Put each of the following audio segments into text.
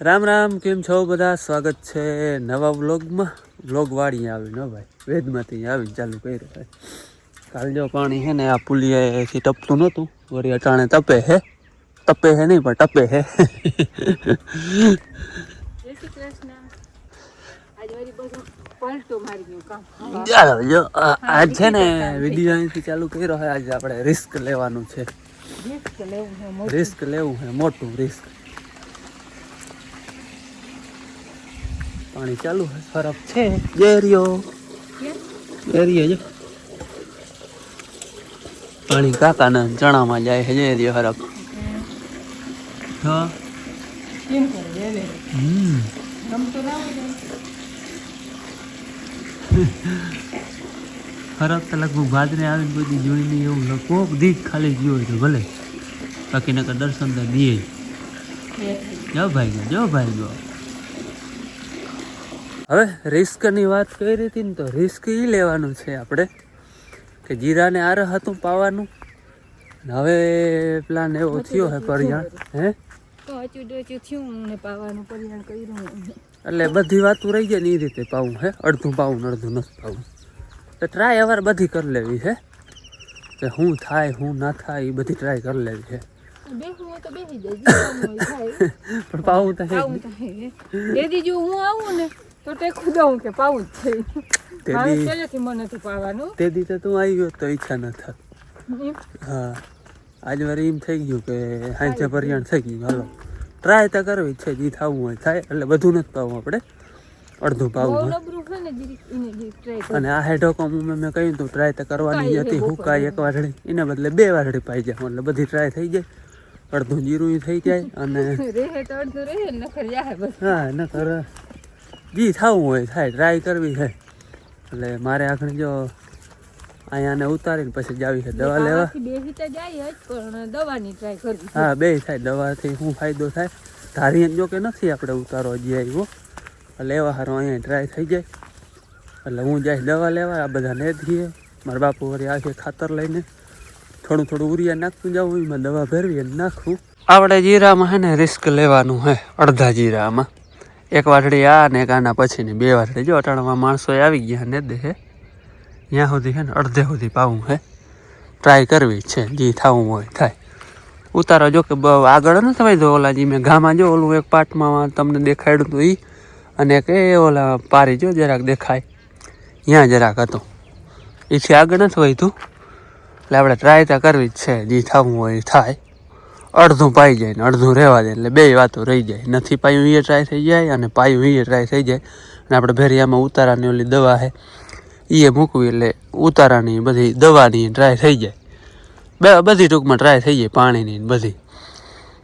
રામ રામ, કેમ છો બધા? સ્વાગત છે નવા વ્લોગમાં. વ્લોગવાળી આવીને ભાઈ વેદમાંથી આવીને ચાલુ કર્યું ભાઈ. કાલ જો પાણી છે ને આ પુલિયાથી ટપતું નહોતું, વળી અટાણે તપે હે નહીં પણ ટપે હે. આજ છે ને વિડીયો અહીંથી ચાલુ કર્યો હોય. આજે આપણે રિસ્ક લેવાનું છે. રિસ્ક લેવું છે, મોટું રિસ્ક. પાણી ચાલુ છે, ફરક છે. જેરિયો જો પાણી કાકાના ચણામાં જાય છે. જેરિયો ફરક ફરક તો લગભગ ભાદરે આવીને બધી જોઈ નહીં એવું કોક દીક ખાલી ગયો હોય તો ભલે, બાકી નકર દર્શન તો દીએ. જો ભાઈ ગયો. હવે રિસ્કની વાત કરી હતી ને, તો રિસ્ક એ લેવાનું છે આપણે કે જીરાને આરે હતું પાવાનું. હવે પ્લાન એવો થયો હે પરિયાણ હે એટલે બધી વાતું રહી જાય ને એ રીતે પાવું હે. અડધું પાવું ને અડધું નથી પાવું. તો ટ્રાય અવાર બધી કરી લેવી છે કે શું થાય શું ના થાય એ બધી ટ્રાય કરી લેવી છે. પણ પાવું તો તે દી તો તું આવી ગયો તો ઈચ્છા ન થાય. હા, આજ વારી એમ થઈ ગયું કે હાંચે પરિયાણ થઈ ગયું. હાલો ટ્રાય તો કરવી છે, જે થવું હોય થાય. એટલે બધું નથી પાવું આપણે, અડધું પાવું. અને આ હેડોકોમ મેં કહ્યું તું ટ્રાય તો કરવાની હતી. હુકાય એક વાટડી એને બદલે 2 વાટડી પાઈ જાય, એટલે બધી ટ્રાય થઈ જાય. અડધું જીરું થઈ જાય અને હા નકર જી થવું હોય થાય. ટ્રાય કરવી છે. એટલે મારે આગળ જો અહીંયાને ઉતારીને પછી જાવી છે દવા લેવા. હા, 2 થાય. દવાથી શું ફાયદો થાય ધારીએ જો કે નથી આપણે ઉતારો હજી આવ્યો. લેવા હારો અહીંયા ટ્રાય થઈ જાય. એટલે હું જાય દવા લેવા. આ બધા ને દઈએ. મારા બાપુ વળી આખે ખાતર લઈને થોડું ઉરિયા નાખતું જાઉં, એમાં દવા ભરવી અને નાખવું. આપણે જીરામાં છે ને રિસ્ક લેવાનું છે. અડધા જીરામાં 1 વાટડી આ ને 1 આના પછીની 2 વાટડી. જો અટાણામાં માણસો આવી ગયા ને દે હે ત્યાં સુધી છે ને અડધે સુધી પાવું છે. ટ્રાય કરવી છે, જે થવું હોય થાય. ઉતારો જો કે આગળ ન થવાય તો ઓલા જી મેં ગામાં જો ઓલું એક પાટમાં તમને દેખાડ્યું હતું એ, અને કે ઓલા પારી જો જરાક દેખાય ત્યાં જરાક હતું, એથી આગળ નથી વહીતું. એટલે આપણે ટ્રાય તો કરવી જ છે, જે થવું હોય થાય. અડધું પાઈ જાય ને અડધું રહેવા દે, એટલે 2 વાતો રહી જાય. નથી પાયું એ ટ્રાય થઈ જાય અને પાયું એ ટ્રાય થઈ જાય. અને આપણે ભેરિયામાં ઉતારાની ઓલી દવા છે એ મૂકવી, એટલે ઉતારાની બધી દવાની ટ્રાય થઈ જાય. બધી ટૂંકમાં ટ્રાય થઈ જાય. પાણીની બધી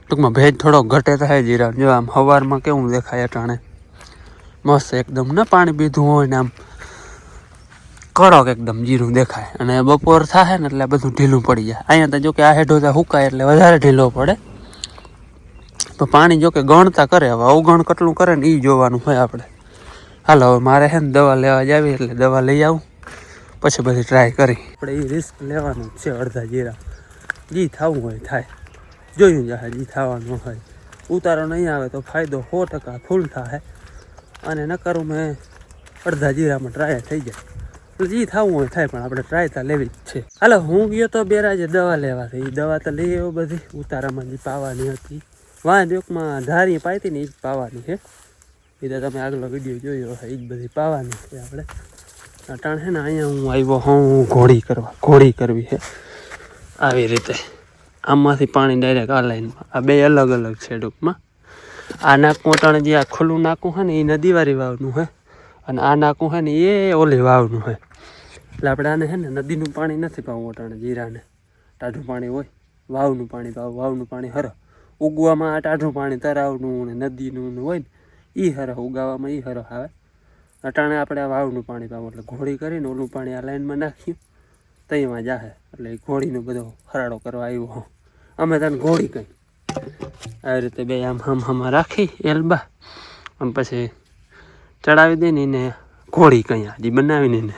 ટૂંકમાં ભેજ થોડોક ઘટે થાય જીરા. જો આમ સવારમાં કેવું દેખાય અટાણે મસ્ત એકદમ ને પાણી પીધું હોય ને આમ કડક એકદમ જીરું દેખાય. અને બપોર થાય ને એટલે બધું ઢીલું પડી જાય. અહીંયા તો જો કે આ હેઠો હુકાય એટલે વધારે ઢીલો પડે. તો પાણી જો કે ગણતા કરે. હવે અવગણ કેટલું કરે ને એ જોવાનું હોય આપણે. હાલો હવે મારે છે ને દવા લેવા જાવી, એટલે દવા લઈ આવું પછી બધી ટ્રાય કરી. આપણે એ રિસ્ક લેવાનું છે. અડધા જીરા જે થવું હોય થાય. જોયું જાય જે થવાનું હોય. ઉતારો નહીં આવે તો ફાયદો 100% ફૂલ થાય. અને ન કરું મેં અડધા જીરામાં ટ્રાય થઈ જાય. એટલે જે થવું હોય થાય, પણ આપણે ટ્રાય તો લેવી જ છે. હાલો હું ગયો તો બેરાજે દવા લેવા. એ દવા તો લઈ આવ્યો બધી. ઉતારામાં જે પાવાની હતી વાંધ્યોકમાં ધારી પાઈતી ને એ જ પાવાની છે. એ તો તમે આગલો વિડીયો જોયો હોય, એ જ બધી પાવાની છે. આપણે અટાણ છે ને અહીંયા હું આવ્યો હું ઘોડી કરવી છે. આવી રીતે આમાંથી પાણી ડાયરેક્ટ આ લાઈનમાં. આ 2 અલગ અલગ છે ટૂંકમાં. આ નાકું અટાણે જે આ ખુલ્લું નાકું છે ને એ નદીવાળી વાવનું છે, અને આ નાકું છે ને એ ઓલી વાવનું છે. એટલે આપણે આને છે ને નદીનું પાણી નથી પાવું અટાણે. જીરાને ટાઢું પાણી હોય, વાવનું પાણી પાવું. વાવનું પાણી હર ઉગવામાં આ ટાઢું પાણી તળાવનું ને નદીનું હોય ને એ હર ઉગાવામાં એ હર આવે. અટાણે આપણે આ વાવનું પાણી પાવું. એટલે ઘોડી કરીને ઓલું પાણી આ લાઈનમાં નાખ્યું તઈમાં જાહે. એટલે એ ઘોડીનો બધો હરાડો કરવા આવ્યો. અમે તને ઘોડી કહી આવી રીતે 2 આમ રાખી એલબા, અને પછી ચડાવી દઈને એને ઘોડી કહી હજી બનાવીને એને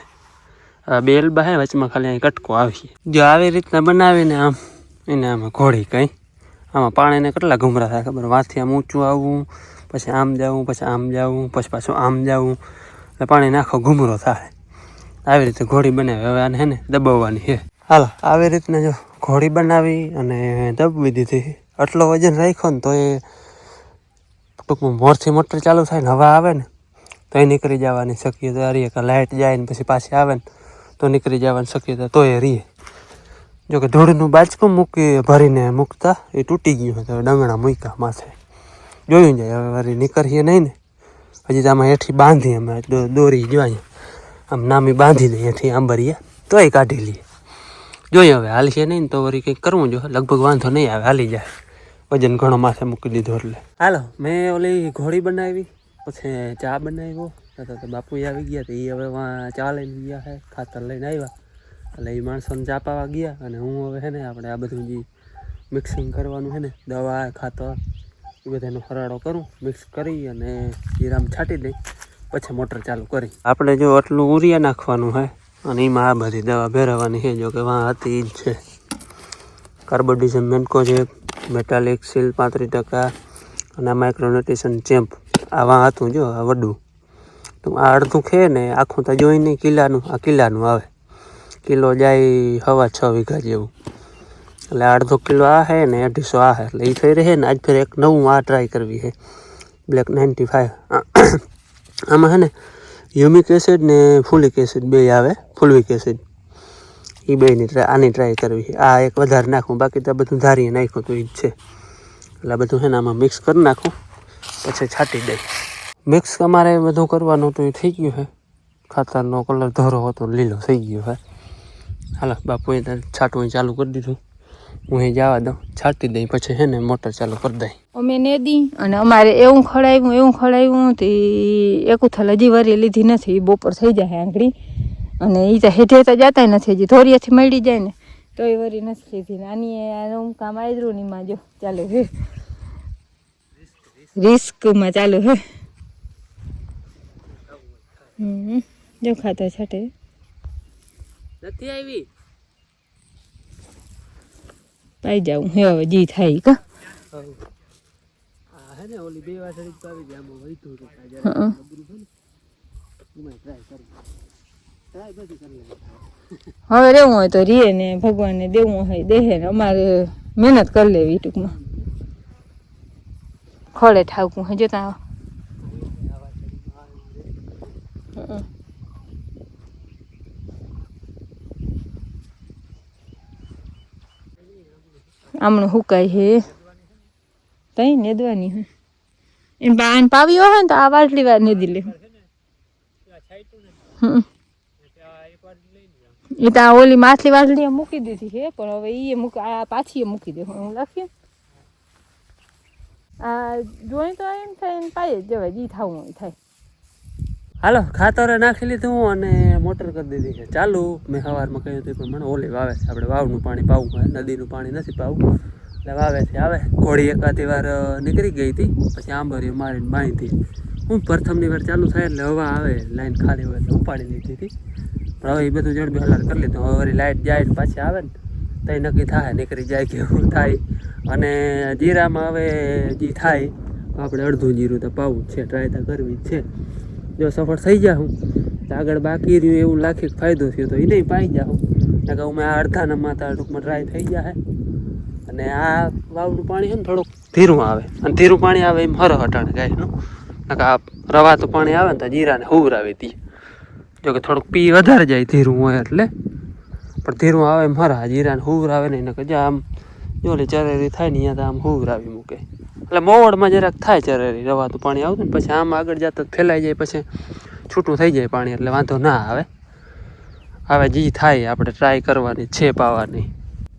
2 એલબા હે, વચમાં ખાલી અહીં કટકો આવી. જો આવી રીતના બનાવીને આમ એને આમાં ઘોડી કહી. આમાં પાણીને કેટલા ઘૂમરા થાય ખબર. વાંથી આમ ઊંચું આવવું પછી આમ જાઉં, પછી આમ જાઉં, પછી પાછું આમ જાઉં, એટલે પાણી નાખો ઘૂમરો થાય. આવી રીતે ઘોડી બનાવી. હવે આને હે ને દબાવવાની છે. હાલો, આવી રીતના જો ઘોડી બનાવી અને દબવી દીધી. આટલો વજન રાખ્યો ને તો એ ટૂંકમાં મોરથી મોટર ચાલુ થાય ને હવા આવે ને તો એ નીકળી જવાની શક્યતા રહીએ. કે લાઇટ જાય ને પછી પાછી આવે ને તો નીકળી જવાની શક્યતા તો એ રહીએ. જો કે ધૂળનું બાજકું ભરીને મૂકતા એ તૂટી ગયું. તો ડંગણા મૂક્યા માથે જોયું જાય. હવે વળી નીકળીએ નહીં ને, હજી તો આમાં હેઠી બાંધી અમે દોરી જોઈએ આમ નામી બાંધી દઈએ હેઠી આંબરીએ તો એ કાઢી લઈએ. જોઈએ હવે હાલશે નહીં ને તો વળી કંઈક કરવું જોઈએ. લગભગ વાંધો નહીં આવે, હાલી જાય. વજન ઘણો માથે મૂકી દીધો એટલે. હાલો, મેં ઓલી ઘોડી બનાવી, પછી ચા બનાવ્યો. તો બાપુ આવી ગયા. તો એ હવે ચા લઈને ગયા છે, ખાતર લઈને આવ્યા. એટલે એ માણસોને ચા પાવા ગયા. અને હું હવે છે ને આપણે આ બધું જે મિક્સિંગ કરવાનું છે ને, દવા ખાતર એ બધાનો ફરાળો કરું. મિક્સ કરી અને જીરામાં છાંટી દઈ, પછી મોટર ચાલુ કરી. આપણે જો આટલું ઉરિયા નાખવાનું છે અને એમાં આ બધી દવા ભેરવવાની છે. જો કે વાં હતી જ છે. કાર્બોડિઝમ મેન્કો છે, મેટાલિક સીલ 35% અને માઇક્રોન્યુટ્રિશન ચેમ્પ આવા હતું. જો આ વડું તો આ અડધું ખે ને આખું તો જોઈ નહીં. કિલ્લાનું આ કિલ્લાનું આવે, કિલો જાય 6.5 વીઘા જેવું. એટલે અડધો કિલો આ છે ને 250 આ છે. એટલે એ થઈ રહે ને. આજ ફેર એક નવું આ ટ્રાય કરવી છે, બ્લેક 95. આમાં છે ને હ્યુમિક એસિડ ને ફોલિક એસિડ બે આવે. ફોલ્વિક એસિડ એ બેની આની ટ્રાય કરવી છે. આ એક વધારે નાખું, બાકી તો બધું ધારીએ નાખ્યું તો એ જ છે. એટલે બધું છે ને આમાં મિક્સ કરી નાખું, પછી છાંટી દઈ. મિક્સ અમારે બધું કરવાનું તો એ થઈ ગયું છે. ખાતરનો કલર ધોરો હતો, લીલો થઈ ગયો છે. હાલો, બાપુએ છાંટવું ચાલુ કરી દીધું. હું એ જવા દઉં, છાંટી દઈ, પછી છે ને મોટર ચાલુ કરી દઈ. અમે નેદી અને અમારે એવું ખડાવ્યું તે એકુથલ હજી વરી લીધી નથી. બપોર થઈ જાય આંગળી અને એ તો હેઠે તો જતા નથી. હજી ધોરિયાથી મળી જાય ને તો એ વરી નથી લીધી. નાની કામ આદરું ની માં જો ચાલુ હે, રિસ્કમાં ચાલુ હે. જો ખાતર છાંટે નથી આવી પાઈ જાઉં હે. હવે જી થાય કા હે ને ઓલી બે વાસળી પાવી જાય આમાં વહીતું તો હવે રહેવું હોય તો રીએ ને ભગવાનને દેવું હોય દેહે ને. અમારે મહેનત કરી લેવી ટૂંકમાં. ખોળે ઠાવકું હે જોતા આમણું હુકાય હે તઈ નેદવાની હે. એને બાન પાવ્યો હે ને તો આ વાટલી વાર નેદી લે. એ તો ઓલી માછલી વાટલી મૂકી દીધી છે, પણ હવે એ મૂકી આ પાછી મૂકી દે. હું લખીએ આ જોઈ તો એમ થાય ને પાય જ જવાય. જી થવું હોય થાય. હાલો, ખાતરે નાખી લીધું અને મોટર કરી દીધી છે ચાલુ. મેં સવારમાં કહ્યું હતું પણ મને ઓલી વાવે છે. આપણે વાવનું પાણી પાવું હોય, નદીનું પાણી નથી પાવું. એટલે વાવે છે. આવે ઘોડી એકાદી વાર નીકળી ગઈ હતી, પછી આંબરીઓ મારીને બાંધી. હું પ્રથમની વાર ચાલુ થાય એટલે હવા આવે, લાઈન ખાલી હોય એટલે ઉપાડી દીધી હતી. પણ હવે એ બધું ઝડપી હલાર કરી લીધું. હવે વળી લાઇટ જાય ને પાછી આવે ને તો એ નક્કી થાય, નીકળી જાય કે શું થાય. અને જીરામાં હવે જે થાય આપણે અડધું જીરું તો પાવું જ છે, ટ્રાય તો કરવી જ છે. જો સફળ થઈ જાઉં તો આગળ બાકી રહ્યું એવું લાખી ફાયદો થયો તો એ નહીં પાઈ જાઉં. ને કહું મેં આ અડધાનામાં તો ટૂંકમાં ટ્રાય થઈ જાય. અને આ વાવનું પાણી છે ને થોડુંક ધીરું આવે, અને ધીરું પાણી આવે એમ હર હટાણે ગાયનું. આ રવાતું પાણી આવે ને તો જીરાને હુવરાવી દઈએ. જો કે થોડુંક પી વધારે જાય ધીરું હોય એટલે, પણ ધીરું આવે એમ હરા જીરાને હુવરાવે નહીં. કે જ્યાં આમ જો ઓલી ચરેરી થાય ને અહીંયા તો આમ હુવરાવી મૂકે. એટલે મોવડમાં જરાક થાય ચરેરી, રવાતું પાણી આવતું ને પછી આમ આગળ જતા ફેલાઈ જાય, પછી છૂટું થઈ જાય પાણી, એટલે વાંધો ના આવે. હવે જે થાય આપણે ટ્રાય કરવાની છે પાવાની.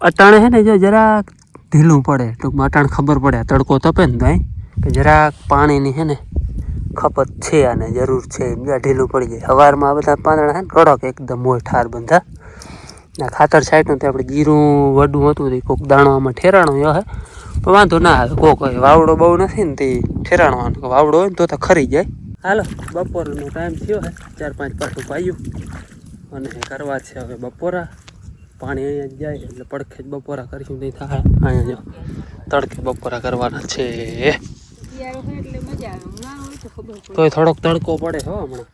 અટાણે છે ને જો જરાક ઢીલું પડે, ટૂંકમાં અટાણે ખબર પડે તડકો તપે ને તો કે જરાક પાણીની છે ને ખપત છે અને જરૂર છે. બીજા ઢીલું પડી જાય. સવારમાં આ બધા પાંદડા છે ને કડક એકદમ હોય ઠાર બંધા. ને ખાતર સાઈડનું તો આપણે જીરું વડું હતું તે કોઈક દાણોમાં ઠેરાણું હે, પણ વાંધો ના આવે. કોક વાવડો બહુ નથી ને તે ઠેરાણવાનું, વાવડો હોય ને તો ખરી જાય. હાલો, બપોરનો ટાઈમ થયો હે, 4-5 પાછું પાયું અને કરવા છે હવે બપોરા. પાણી અહીંયા જ જાય એટલે પડખે જ બપોરા કરીશું નહીં થાય. અહીંયા જો તડકે બપોરા કરવાના છે. મજા આવે ઉનાળો હોય તો ખબર પડે તોય થોડોક તડકો પડે હો હમણાં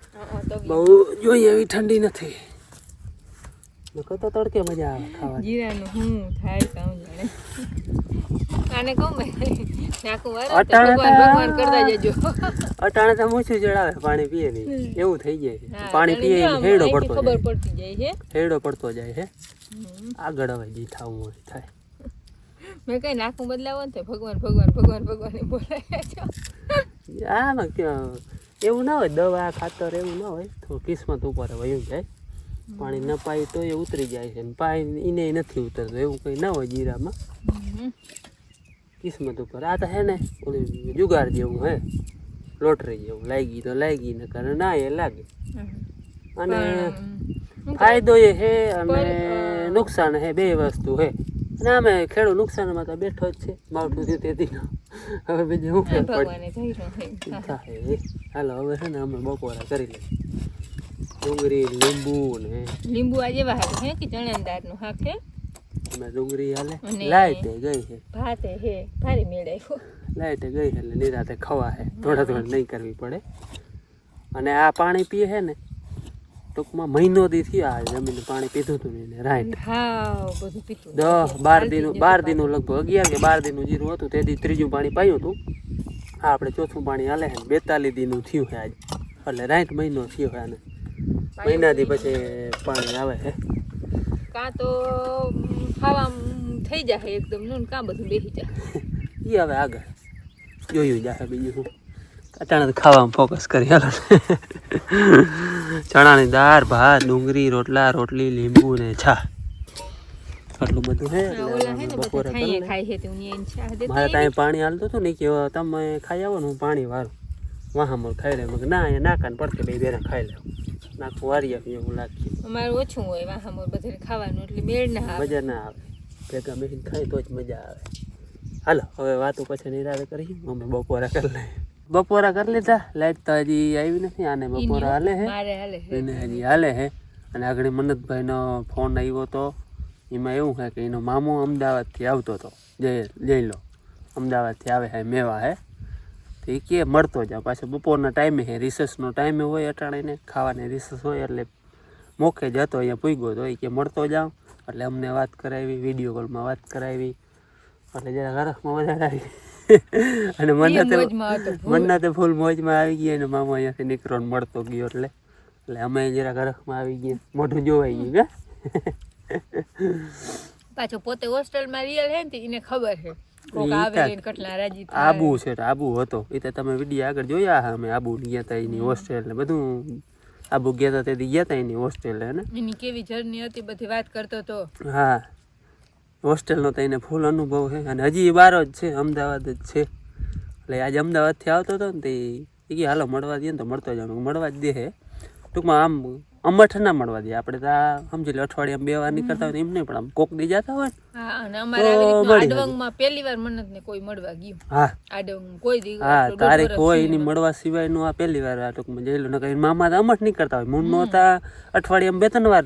તો બહુ જોઈએ એવી ઠંડી નથી નકર તો તડકે મજા આવે ખાવાની જીરાનું હું થાય કામ જાણે આને કહું મેં નાખું વાર અટાણે ભગવાન કરતા જજો અટાણે તો મૂછું જડાવે પાણી પીએ નહીં એવું થઈ જાય હા, પાણી અને પીએ જો આમ હેડો અહીંથી પડતો ખબર જાય પડતી જાય છે હેડો પડતો જાય હે આગળ હવે જી થાવું હોય થાય મેં કઈ નાખું બદલાવો ને તો ભગવાન ભગવાન ભગવાન ભગવાન એ બોલાય છો આમાં એવું ના હોય દવા ખાતર એવું ના હોય તો કિસ્મત ઉપર વયું જાય પાણી ન પાય તો એ ઉતરી જાય છે ને પાય એને નથી ઉતરતું એવું કંઈ ના હોય જીરામાં કિસ્મત ઉપર આ તો હે ને ઓલું જુગાર જેવું હે લોટરી જેવું લાગી તો લાગી ને કરે ના એ લાગે અને ફાયદો એ હે અને નુકસાન હે બે વસ્તુ હે અને અમે ખેડૂત નુકસાનમાં તો બેઠો જ છે માવઠું થયું તેથી હવે બીજું શું ફેર ભગવાને થઈ પડે હાલો હવે છે ને અમે બપોરા કરી લઈએ ડુંગળી લીંબુ ને લીંબુ આજે વાહે હે કે ચણાની નું શાક હે અમે ડુંગળી હાલે અને લાઈટ ગઈ છે ભાત હે ભારી મેળાયો લાઈટ ગઈ છે એટલે નિરાતે ખવા હે થોડા થોડા નહીં કરવી પડે અને આ પાણી પીએ છે ને ટૂંકમાં મહિનો દી થયા આ જમીને પાણી પીધું હતું ને રાઈટ હા બધું પીતું 12 દિનનું લગભગ 11 કે 12 દિનનું જીરું હતું તેથી ત્રીજું પાણી પાયું હતું આ આપણે ચોથું પાણી હાલે છે 42 દિનનું થયું છે આજ એટલે રાઈટ મહિનો થયો છે આને મહિનાથી પછી પાણી આવે છે કાં તો ખાવા થઈ જાય એકદમ નું કાં બધું બેસી જાય એ હવે આગળ જોયું જાય બીજું શું અટાણે ખાવામાં ફોકસ કરી હાલો ચણાની દાળ ભાત ડુંગળી રોટલા રોટલી લીંબુ ને છા આટલું બધું હે ઓલા હે ને બધા ખાઈએ ખાય છે તે ઉનિયન છે મારે ત્યાં પાણી હાલતું હતું ને કે તમે ખાઈ આવો ને હું પાણી વારું વાહામળ ખાઈ લે મગ ના અહીંયા નાકાને પડકે બે બેને ખાઈ લે નાખું વારી આપી એવું લાગીએ અમારે ઓછું હોય વાહામાં બધાને ખાવાનું એટલે મેળ ના આવે મજા ના આવે ભેગા બેસીને ખાઈ તો જ મજા આવે હાલો હવે વાતો પછી નિરાવે કરી અમે બપોરા કરી લઈએ બપોરા કરી લીધા લાઈટ તો હજી આવી નથી આને બપોરા હાલે હે મારે હાલે એને હજી હાલે હે અને આગળ મન્નતભાઈનો ફોન આવ્યો હતો એમાં એવું છે કે એનો મામો અમદાવાદથી આવતો હતો જઈ લો અમદાવાદથી આવે હે મેવા હે તો એ કે મળતો જાવ પાછો બપોરના ટાઈમે હે રિસર્ચનો ટાઈમે હોય અટાણીને ખાવાની રિસર્ચ હોય એટલે મોકે જતો અહીંયા પૂગ્યો તો એ કે મળતો જાવ એટલે અમને વાત કરાવી વિડીયો કોલમાં વાત કરાવી એટલે જરા હરખમાં વધારે આવી અને મન્નતે ફૂલ મોજમાં આવી ગયા અને મામો અહીંયાથી નીકળો મળતો ગયો એટલે અમે જરા હરખમાં આવી ગયા મોઢું જોવાઈ ગયું પાછો પોતે હોસ્ટેલમાં રિયલ હે ને એને ખબર છે કોક આવે ને કેટલા રાજી થાય આબુ છે આબુ હતો એ તો તમે વિડીયો આગળ જોયા હા અમે આબુ ગયા હતા એની હોસ્ટેલ ને બધું આબુ ગયા હતા તેથી ગયા હતા એની હોસ્ટેલ ને એની કેવી જર્ની હતી બધી વાત કરતો તો હા હોસ્ટેલનો તો એને ફૂલ અનુભવ છે અને હજી એ બહાર જ છે અમદાવાદ જ છે એટલે આજે અમદાવાદથી આવતો હતો ને તે એ કે હાલો મળવા દે ને તો મળતો જવાનું મળવા જ દે હે ટૂંકમાં આમ અમઠ ના મળવા દે આપણે તો સમજી લે અઠવાડિયામાં 2 વાર નીકળતા હોય એમ નહીં પણ આમ કોક દી જતા હોય હા અને અમારે આડવંગમાં પહેલી વાર મન્નતને કોઈ મળવા ગયું હા આડવંગ કોઈ દી હા તારે કોઈ એની મળવા સિવાયનું આ પહેલી વાર આ ટૂંકમાં જઈ લો ને કઈ મામા તો અમઠ નીકળતા હોય મૂળ નો હતા અઠવાડિયામાં 2-3 વાર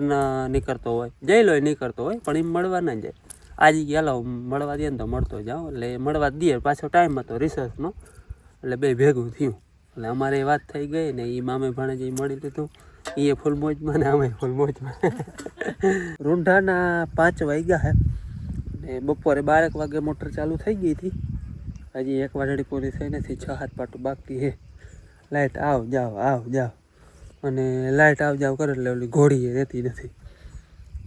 નીકળતો હોય જઈ લો નીકળતો હોય પણ એમ મળવા ના જાય આજે ચાલો મળવા દે ને તો મળતો જાઓ એટલે મળવા દે પાછો ટાઈમ હતો રિસર્ચનો એટલે બે ભેગું થયું એટલે અમારે વાત થઈ ગઈ ને એ મામે ભાણે જે મળી લીધું એ ફૂલ મોજમાં ને અમે ફૂલ મોજમાં રૂંઢાના 5 વાગ્યા હે ને બપોરે 12 વાગે મોટર ચાલુ થઈ ગઈ હતી હજી 1 વાજડી પૂરી થઈ નથી 6-7 પાટું બાકી હે લાઇટ આવ જાવ અને લાઇટ આવ જાવ કરે એટલે ઓલી ઘોડી રહેતી નથી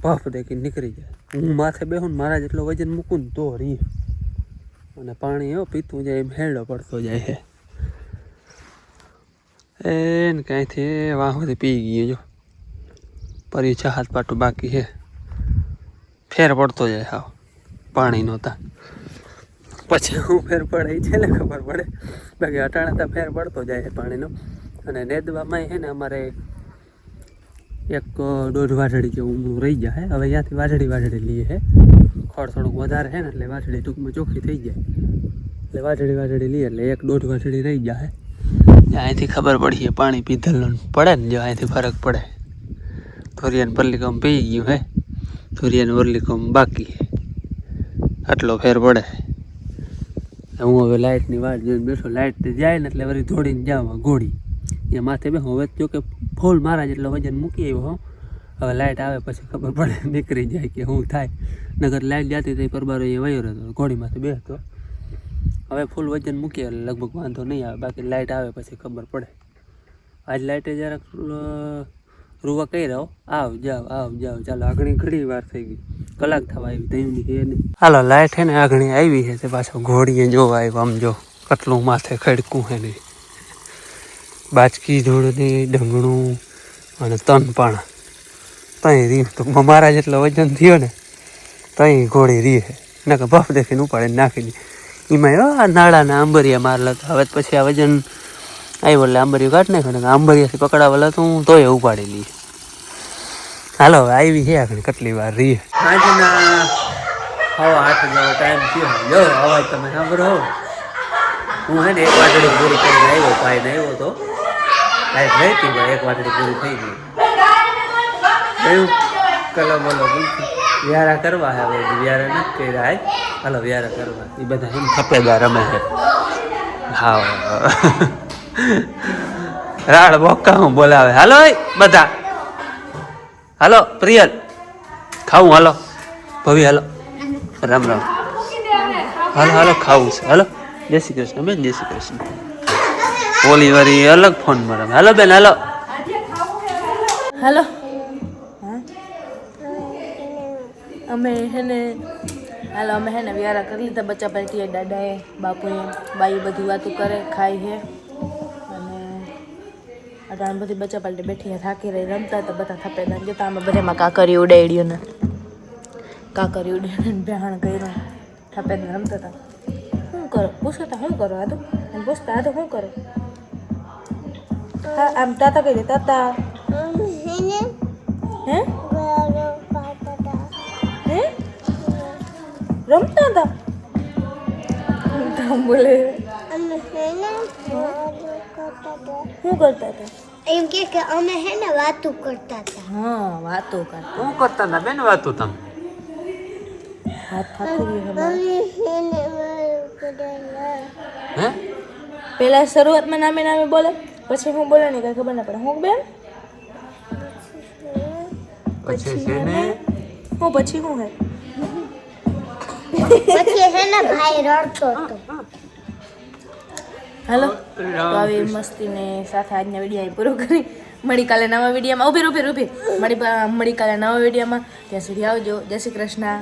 પફ દેખી નીકળી જાય હું માથે બેહું મારા જેટલો વજન મૂકું ને તો રી અને પાણી એવો પીતું જાય એમ હેડો પડતો જાય છે એને કાંઈથી વાહુથી પી ગયો જો પરી 6-7 પાટું બાકી છે ફેર પડતો જાય હાવ પાણી નહોતા પછી હું ફેર પડે છે ને ખબર પડે બાકી અટાણે તો ફેર પડતો જાય પાણીનો અને નેદવામાં છે ને અમારે 1-1.5 વાટડી જેવું ઊંડું રહી જાય હવે ત્યાંથી વાટડી લઈએ છે ખોળ થોડુંક વધારે છે ને એટલે વાટડી ટૂંકમાં ચોખ્ખી થઈ જાય એટલે વાટડી લઈએ એટલે 1-1.5 વાટડી રહી જાય અહીંથી ખબર પડી પાણી પીધેલું પડે ને જો અહીંથી ફરક પડે ધોરિયાને પરલીકમ પી ગયું હે ધોરિયાને વરલીકમ બાકી આટલો ફેર પડે હું હવે લાઇટની વાટ જોઈને બેઠો. લાઇટ જાય ને એટલે વળી દોડીને જાવ ઘોડી એ માથે બે હવે જો કે ફૂલ મારા જેટલો વજન મૂકી આવ્યો હો. હવે લાઇટ આવે પછી ખબર પડે નીકળી જાય કે શું થાય. નગર લાઇટ જતી તો પરબારો એ વયો રહેતો ઘોડીમાંથી બેસતો. હવે ફૂલ વજન મૂકીએ એટલે લગભગ વાંધો નહીં આવે. બાકી લાઇટ આવે પછી ખબર પડે. આજ લાઇટે જરાક રૂવા કહી રહ્યો આવ જાવ ચાલો. આગળ ઘણી વાર થઈ ગઈ, કલાક થવા આવી તઈની હે નહીં. હાલો લાઇટ હે ને આગળ આવી છે તે પાછો ઘોડીએ જોવા આવ્યો. આમ જો કેટલું માથે ખડકું હે નહીં. બાચકી ધૂળની ડંગણું અને તન પણ તઈ રી તો મારા જેટલો વજન થયો ને તઈ ઘોડી રી હે ને કે બફ દેખીને ઉપાડીને નાખી દી. એમાં નાળાના આંબરિયા મારેલા હતા. હવે પછી આ વજન આવ્યો એટલે આંબરિયું કાઢ નાખ્યો ને આંબરિયાથી પકડાવેલા તો હું તોય ઉપાડી લઈ. હાલો હવે આવી છે આગળ કેટલી વાર રી. સાંજના 8:30 જેવો ટાઈમ થયો. જો અવાજ તમે સાંભળો. હું હે ને 1 વાટડી પૂરી કરીને આવ્યો. પાઈને આવ્યો તો લાઈટ રહેતી પણ 1 વાટડી પૂરી થઈ ગઈ. એવું કલો બોલો વ્યારા કરવા હે. હવે વ્યારા નથી કર્યા હે. હાલો વ્યારા કરવા. એ બધા એમ થપેદાર રમે છે. હા રાડ બોકા હું બોલાવે. હાલો બધા હાલો. પ્રિયલ ખાવું હાલો. ભવી હાલો. રામ રામ. હાલો ખાવું છે. હાલો જય શ્રી કૃષ્ણ બેન. જય શ્રી કૃષ્ણ. ઓલી વારી અલગ ફોનમાં રમે. હાલો બેન હાલો. હાલો અમે હે ને વ્યારા કરી લીધા. બચ્ચા પાર્ટીએ દાદાએ બાપુએ બાઈ બધી વાતો કરે ખાઈ હે. અને અટાણ બધી બચ્ચા પાર્ટી બેઠી થાકી રહી રમતા હતા. બધા થપેદાર જતા અમે બધામાં કાકરી ઉડાડ્યું ને બેહાણ કર્યું. થપેદાર રમતા હતા. શું કરો પૂછતા શું કરો? આ તો એમ પૂછતા આ તો શું કરે? હા આમ તાતા કહી દે તાતા. હે રમતા હતા બોલે. શું કરતા હતા? એમ કે અમે હે ને વાતો કરતા હતા. હા વાતો કરતા. શું કરતા હતા બેન વાતો તમે? હાથ થાકી હે પેલા શરૂઆતમાં નામે બોલે પછી હું બોલે નહીં કઈ ખબર ના પડે. હું બેન પછી છે ને હું પછી હું હે પછી હે ને ભાઈ રડતો હતો. હાલો તો આવી મસ્તીને સાથે આજના વિડીયો પૂરો કરી. મળી કાલે નવા વિડીયોમાં. ઉભી મળી કાલે નવા વિડીયોમાં. ત્યાં સુધી આવજો. જય શ્રી કૃષ્ણ.